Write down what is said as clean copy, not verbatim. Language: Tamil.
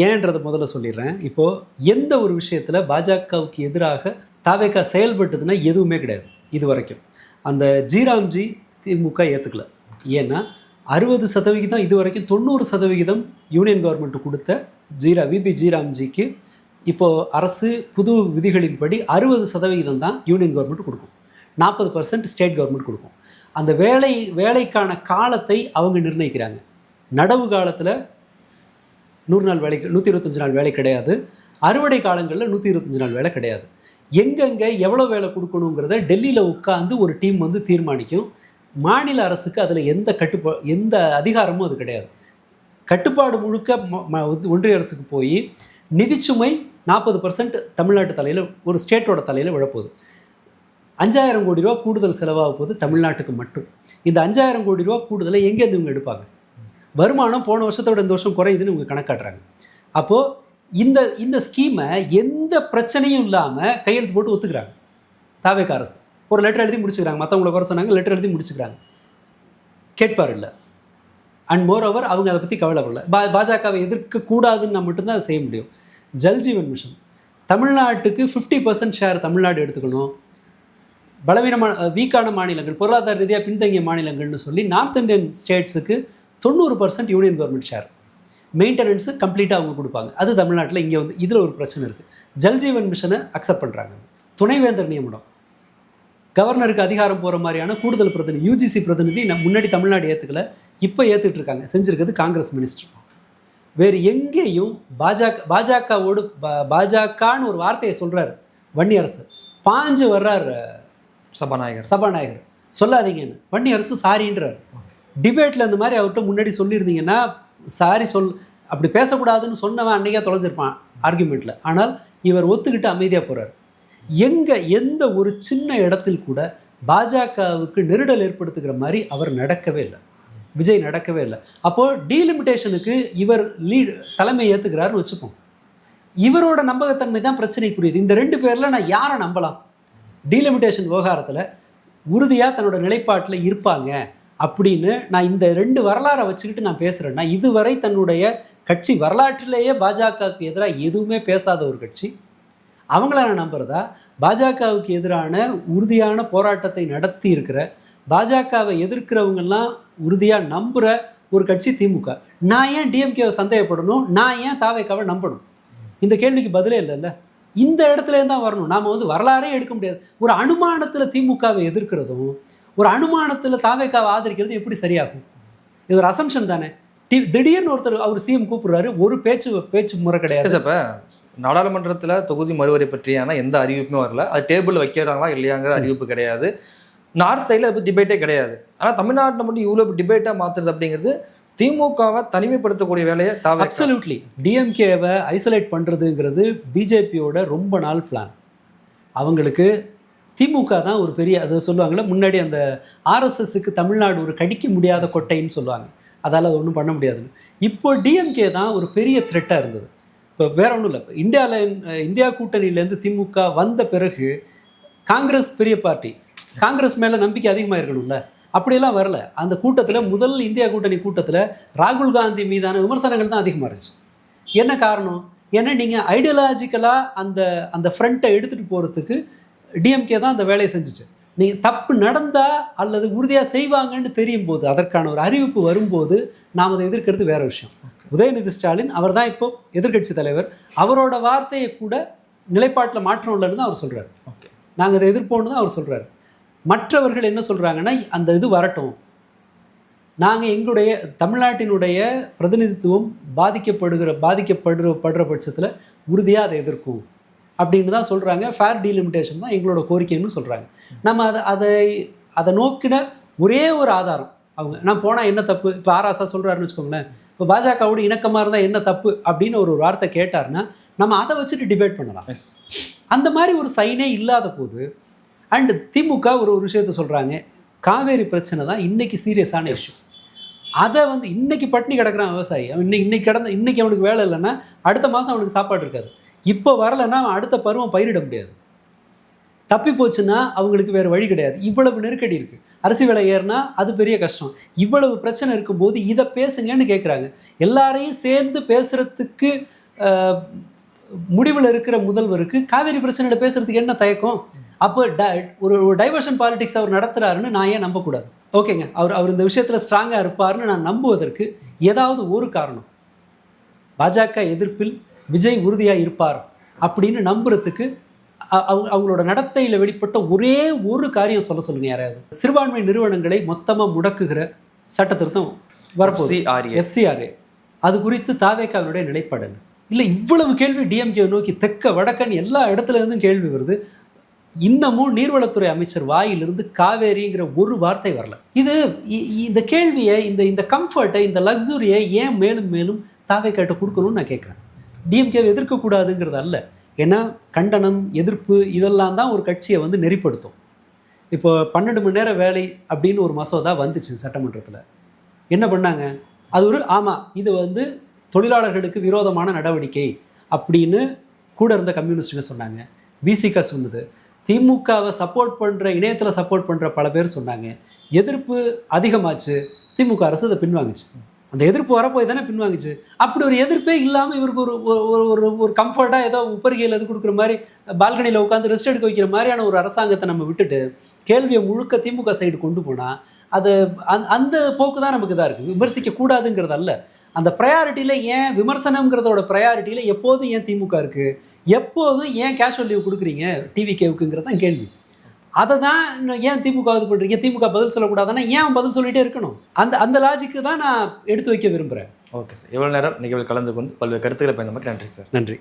ஏன்றதை முதல்ல சொல்லிடுறேன். இப்போது எந்த ஒரு விஷயத்தில் பாஜகவுக்கு எதிராக தாவேகா செயல்பட்டதுன்னா எதுவுமே கிடையாது இது வரைக்கும். அந்த ஜீராம்ஜி திமுக ஏற்றுக்கல. ஏன்னா 60% இது வரைக்கும் 90% யூனியன் கவர்மெண்ட் கொடுத்த விபி ஜீராம்ஜிக்கு இப்போது அரசு புது விதிகளின்படி 60% தான் யூனியன் கவர்மெண்ட் கொடுக்கும், 40% ஸ்டேட் கவர்மெண்ட் கொடுக்கும். அந்த வேலைக்கான காலத்தை அவங்க நிர்ணயிக்கிறாங்க. நடவு காலத்தில் 100 நாள் வேலை, 125 நாள் வேலை கிடையாது. அறுவடை காலங்களில் 125 நாள் வேலை கிடையாது. எங்கெங்கே எவ்வளோ வேலை கொடுக்கணுங்கிறத டெல்லியில் உட்காந்து ஒரு டீம் வந்து தீர்மானிக்கும். மாநில அரசுக்கு அதில் எந்த அதிகாரமும் அது கிடையாது. கட்டுப்பாடு முழுக்க ஒன்றிய அரசுக்கு போய் நிதிச்சுமை 40% தமிழ்நாட்டு தலையில், ஒரு ஸ்டேட்டோட தலையில் விழப்போகுது. 5000 கோடி ரூபா கூடுதல் செலவாக போகுது தமிழ்நாட்டுக்கு மட்டும். இந்த 5000 கோடி ரூபா கூடுதலை எங்கேருந்து இவங்க எடுப்பாங்க? வருமானம் போன வருஷத்தோட இந்த வருஷம் குறையுதுன்னு இவங்க கணக்காட்டுறாங்க. அப்போது இந்த ஸ்கீமை எந்த பிரச்சனையும் இல்லாமல் கையெழுத்து போட்டு ஒத்துக்கிறாங்க தாவேகா அரசு. ஒரு லெட்டர் எழுதி முடிச்சுக்கிறாங்க. மற்றவங்கள குறை சொன்னாங்க, லெட்டர் எழுதி முடிச்சுக்கிறாங்க. கேட்பார் இல்லை. அண்ட் மோர் ஓவர் அவங்க அதை பற்றி கவலைப்படல. பாஜகவை எதிர்க்கக்கூடாதுன்னு நான் மட்டும்தான் அதை செய்ய முடியும். ஜல்ஜீவன் மிஷன் தமிழ்நாட்டுக்கு 50% ஷேர் தமிழ்நாடு எடுத்துக்கணும். வீக்கான மாநிலங்கள், பொருளாதார ரீதியாக பின்தங்கிய மாநிலங்கள்னு சொல்லி நார்த் இந்தியன் ஸ்டேட்ஸுக்கு 90% யூனியன் கவர்மெண்ட் ஷேர், மெயின்டெனன்ஸு கம்ப்ளீட்டாக அவங்க கொடுப்பாங்க. அது தமிழ்நாட்டில் இங்கே வந்து இதில் ஒரு பிரச்சனை இருக்குது. ஜல்ஜீவன் மிஷனை அக்செப்ட் பண்ணுறாங்க. துணைவேந்தர் நியமனம், கவர்னருக்கு அதிகாரம் போகிற மாதிரியான கூடுதல் பிரதிநிதி, யூஜிசி பிரதிநிதி முன்னாடி தமிழ்நாடு ஏற்றுக்கல, இப்போ ஏற்றுக்கிட்டு இருக்காங்க. செஞ்சுருக்கிறது காங்கிரஸ் மினிஸ்டர். வேறு எங்கேயும் பாஜகவோடு பாஜகன்னு ஒரு வார்த்தையை சொல்கிறார் வன்னியரசு, பாஞ்சு வர்றார் சபாநாயகர் சொல்லாதீங்கன்னு. வன்னியரசு சாரின்றார். டிபேட்டில் இந்த மாதிரி அவர்கிட்ட முன்னாடி சொல்லியிருந்தீங்கன்னா சாரி அப்படி பேசக்கூடாதுன்னு சொன்னவன் அன்றைக்கே தொலைஞ்சிருப்பான் ஆர்குமெண்ட்டில். ஆனால் இவர் ஒத்துக்கிட்டு அமைதியாக போகிறார். எந்த ஒரு சின்ன இடத்தில் கூட பாஜகவுக்கு நெருடல் ஏற்படுத்துகிற மாதிரி அவர் நடக்கவே இல்லை. விஜய் நடக்கவே இல்லை. அப்போது டீலிமிட்டேஷனுக்கு இவர் தலைமை ஏற்றுக்கிறாருன்னு வச்சுப்போம். இவரோட நம்பகத்தன்மை தான் பிரச்சனைக்குரியது. இந்த 2 பேரில் நான் யாரை நம்பலாம்? டீலிமிட்டேஷன் விவகாரத்தில் உறுதியாக தன்னோட நிலைப்பாட்டில் இருப்பாங்க அப்படின்னு நான் இந்த 2 வரலாறை வச்சுக்கிட்டு நான் பேசுகிறேன்னா, இதுவரை தன்னுடைய கட்சி வரலாற்றிலேயே பாஜகவுக்கு எதிராக எதுவுமே பேசாத ஒரு கட்சி, அவங்கள நான் நம்புறதா? பாஜகவுக்கு எதிரான உறுதியான போராட்டத்தை நடத்தி இருக்கிற, பாஜகவை எதிர்க்கிறவங்கெல்லாம் உறுதியாக நம்புகிற ஒரு கட்சி திமுக. நான் ஏன் டிஎம்கேவை சந்தேகப்படணும்? நான் ஏன் தாவேகாவை நம்பணும்? இந்த கேள்விக்கு பதிலே இல்லைல்ல. இந்த இடத்துலேருந்து தான் வரணும். நாம் வந்து வரலாறே எடுக்க முடியாது. ஒரு அனுமானத்தில் திமுகவை எதிர்க்கிறதும் ஒரு அனுமானத்தில் தாவேகாவை ஆதரிக்கிறது எப்படி சரியாகும்? இது ஒரு அசம்ஷன் தானே. திடீர்னு ஒருத்தர் அவர் சிஎம் கூப்பிடுறாரு, ஒரு பேச்சு முறை கிடையாது. இப்போ நாடாளுமன்றத்தில் தொகுதி மறுவரை பற்றியான எந்த அறிவிப்புமே வரல. அது டேபிள் வைக்கிறாங்களா இல்லையாங்கிற அறிவிப்பு கிடையாது. நார்த் சைடில் அது டிபேட்டே கிடையாது. ஆனால் தமிழ்நாட்டில் மட்டும் இவ்வளோ டிபேட்டாக மாற்றுறது அப்படிங்கிறது திமுகவை தனிமைப்படுத்தக்கூடிய வேலையை தாவேகா. அப்சல்யூட்லி. டிஎம்கேவை ஐசோலேட் பண்ணுறதுங்கிறது பிஜேபியோட ரொம்ப நாள் பிளான். அவங்களுக்கு திமுக தான் ஒரு பெரிய, அதை சொல்லுவாங்கள்ல முன்னாடி, அந்த ஆர்எஸ்எஸ்க்கு தமிழ்நாடு ஒரு கடிக்க முடியாத கொட்டைன்னு சொல்லுவாங்க. அதால் அது ஒன்றும் பண்ண முடியாதுன்னு. இப்போ டிஎம்கே தான் ஒரு பெரிய த்ரெட்டாக இருந்தது. இப்போ வேற ஒன்றும் இல்லை. இப்போ இந்தியா கூட்டணியிலேருந்து திமுக வந்த பிறகு காங்கிரஸ் பெரிய பார்ட்டி, காங்கிரஸ் மேலே நம்பிக்கை அதிகமாக இருக்கணும்ல. அப்படியெல்லாம் வரல. அந்த கூட்டத்தில், முதல் இந்தியா கூட்டணி கூட்டத்தில் ராகுல் காந்தி மீதான விமர்சனங்கள் தான் அதிகமாக இருந்துச்சு. என்ன காரணம்? ஏன்னா நீங்கள் ஐடியாலஜிக்கலாக அந்த ஃப்ரண்ட்டை எடுத்துகிட்டு போகிறதுக்கு டிஎம்கே தான் அந்த வேலையை செஞ்சிச்சு. நீங்கள் தப்பு நடந்தால் அல்லது உறுதியாக செய்வாங்கன்னு தெரியும் போது, அதற்கான ஒரு அறிவிப்பு வரும்போது நாம் அதை எதிர்க்கிறது வேறு விஷயம். உதயநிதி ஸ்டாலின் அவர் தான் இப்போ எதிர்கட்சி தலைவர். அவரோட வார்த்தையை கூட நிலைப்பாட்டில் மாற்றம் இல்லைன்னு தான் அவர் சொல்கிறார். நாங்கள் அதை எதிர்ப்போன்னு தான் அவர் சொல்கிறார். மற்றவர்கள் என்ன சொல்கிறாங்கன்னா, அந்த இது வரட்டும், நாங்கள் எங்களுடைய தமிழ்நாட்டினுடைய பிரதிநிதித்துவம் பாதிக்கப்படுற பட்சத்தில் உறுதியாக அதை எதிர்க்கும் அப்படின்னு தான் சொல்கிறாங்க. ஃபேர் டீலிமிட்டேஷன் தான் எங்களோட கோரிக்கைன்னு சொல்கிறாங்க. நம்ம அதை நோக்கின ஒரே ஒரு ஆதாரம் அவங்க, நான் போனால் என்ன தப்பு, இப்போ ஆராசா சொல்கிறாருன்னு வச்சுக்கோங்களேன், இப்போ பாஜகவோட இணக்கமாக இருந்தால் என்ன தப்பு அப்படின்னு ஒரு வார்த்தை கேட்டார்னா நம்ம அதை வச்சுட்டு டிபேட் பண்ணலாம். அந்த மாதிரி ஒரு சைனே இல்லாத போது, அண்டு திமுக ஒரு விஷயத்த சொல்கிறாங்க, காவேரி பிரச்சனை தான் இன்றைக்கி சீரியஸான இஷ்யூ. அதை வந்து இன்றைக்கி பட்டினி கிடக்கிறான் விவசாயி. அவன் இன்னைக்கு அவனுக்கு வேலை இல்லைன்னா அடுத்த மாதம் அவனுக்கு சாப்பாடு இருக்காது. இப்போ வரலைன்னா அவன் அடுத்த பருவம் பயிரிட முடியாது. தப்பி போச்சுன்னா அவங்களுக்கு வேறு வழி கிடையாது. இவ்வளவு நெருக்கடி இருக்குது. அரிசி விலை ஏறினா அது பெரிய கஷ்டம். இவ்வளவு பிரச்சனை இருக்கும்போது இதை பேசுங்கன்னு கேட்குறாங்க. எல்லாரையும் சேர்ந்து பேசுகிறதுக்கு முடிவில் இருக்கிற முதல்வருக்கு காவேரி பிரச்சனையில் பேசுறதுக்கு என்ன தயக்கம்? அப்போ ஒரு டைவர்ஷன் பாலிடிக்ஸ் அவர் நடத்துகிறாருன்னு நான் ஏன் நம்பக்கூடாது? ஓகேங்க, அவர் இந்த விஷயத்தில் ஸ்ட்ராங்காக இருப்பார்னு நான் நம்புவதற்கு ஏதாவது ஒரு காரணம், பாஜக எதிர்ப்பில் விஜய் உறுதியாக இருப்பார் அப்படின்னு நம்புறதுக்கு அவங்களோட நடத்தையில் வெளிப்பட்ட ஒரே ஒரு காரியம் சொல்லுங்க யாராவது. சிறுபான்மை நிறுவனங்களை மொத்தமாக முடக்குகிற சட்ட திருத்தம் வரப்போகுது, FCRA. அது குறித்து தாவேக்காவினுடைய நிலைப்பாடு இல்லை. இவ்வளவு கேள்வி டிஎம்கே நோக்கி தெற்க வடக்கன் எல்லா இடத்துல இருந்தும் கேள்வி வருது. இன்னமும் நீர்வளத்துறை அமைச்சர் வாயிலிருந்து காவேரிங்கிற ஒரு வார்த்தை வரல. இந்த கேள்வியை, இந்த கம்ஃபர்ட்டை, இந்த லக்ஸுரியை ஏன் மேலும் மேலும் தாவேக்காட்ட கொடுக்கணும்னு நான் கேட்குறேன். டிஎம்கேவை எதிர்க்கக்கூடாதுங்கிறது அல்ல. ஏன்னா கண்டனம், எதிர்ப்பு இதெல்லாம் தான் ஒரு கட்சியை நெறிப்படுத்தும். இப்போ 12 மணி நேரம் வேலை அப்படின்னு ஒரு மசோதா வந்துச்சு சட்டமன்றத்தில். என்ன பண்ணாங்க? அது ஆமாம், இது தொழிலாளர்களுக்கு விரோதமான நடவடிக்கை அப்படின்னு கூட இருந்த கம்யூனிஸ்டுங்க சொன்னாங்க. விசிகா சொன்னது. திமுகவை சப்போர்ட் பண்ணுற, இணையத்தில் சப்போர்ட் பண்ணுற பல பேர் சொன்னாங்க. எதிர்ப்பு அதிகமாச்சு, திமுக அரசு அதை பின்வாங்குச்சு. அந்த எதிர்ப்பு வரப்போய் தானே பின்வாங்குச்சு. அப்படி ஒரு எதிர்ப்பே இல்லாமல் இவருக்கு ஒரு கம்ஃபர்ட்டாக ஏதோ உப்பரிகையில் கொடுக்குற மாதிரி, பால்கனியில் உட்காந்து ரெஸ்ட் எடுக்க வைக்கிற மாதிரியான ஒரு அரசாங்கத்தை நம்ம விட்டுட்டு கேள்வியை முழுக்க திமுக சைடு கொண்டு போனால் அது அந்த போக்கு தான் நமக்கு இதாக இருக்குது. விமர்சிக்கக்கூடாதுங்கிறது அல்ல. அந்த ப்ரையாரிட்டியில் ஏன் விமர்சனங்கிறதோட ப்ரையாரிட்டியில் எப்போதும் ஏன் திமுக இருக்குது, எப்போதும் ஏன் கேஷுவல் லீவ் கொடுக்குறீங்க டிவிகேவுக்குங்கிறது தான் கேள்வி. அதை தான் ஏன் திமுக இது பண்ணுறீங்க, திமுக பதில் சொல்லக்கூடாதுன்னா ஏன் பதில் சொல்லிகிட்டே இருக்கணும்? அந்த லாஜிக்கு தான் நான் எடுத்து வைக்க விரும்புகிறேன். ஓகே சார், எவ்வளோ நேரம் நிகழ்வு கலந்து கொண்டு பல்வேறு கருத்துக்களை பயந்த மாதிரி நன்றி சார். நன்றி.